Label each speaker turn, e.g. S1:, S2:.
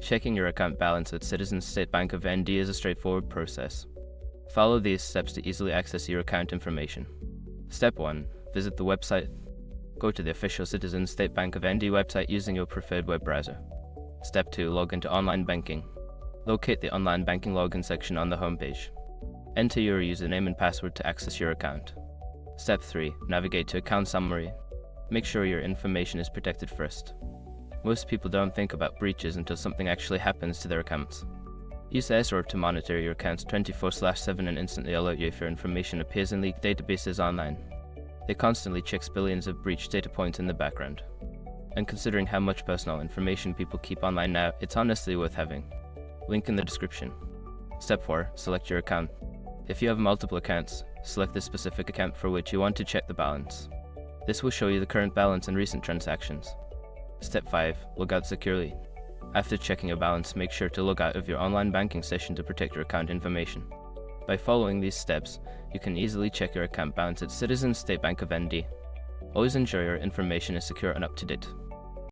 S1: Checking your account balance at Citizens State Bank of ND is a straightforward process. Follow these steps to easily access your account information. Step 1. Visit the website. Go to the official Citizens State Bank of ND website using your preferred web browser. Step 2. Log into online banking. Locate the online banking login section on the homepage. Enter your username and password to access your account. Step 3. Navigate to Account Summary. Make sure your information is protected first. Most people don't think about breaches until something actually happens to their accounts. Use SROR to monitor your accounts 24/7 and instantly alert you if your information appears in leaked databases online. They constantly check billions of breach data points in the background. And considering how much personal information people keep online now, it's honestly worth having. Link in the description. Step 4. Select your account. If you have multiple accounts, select the specific account for which you want to check the balance. This will show you the current balance and recent transactions. Step 5. Log out securely. After checking your balance, make sure to log out of your online banking session to protect your account information. By following these steps, you can easily check your account balance at Citizens State Bank of ND. Always ensure your information is secure and up to date.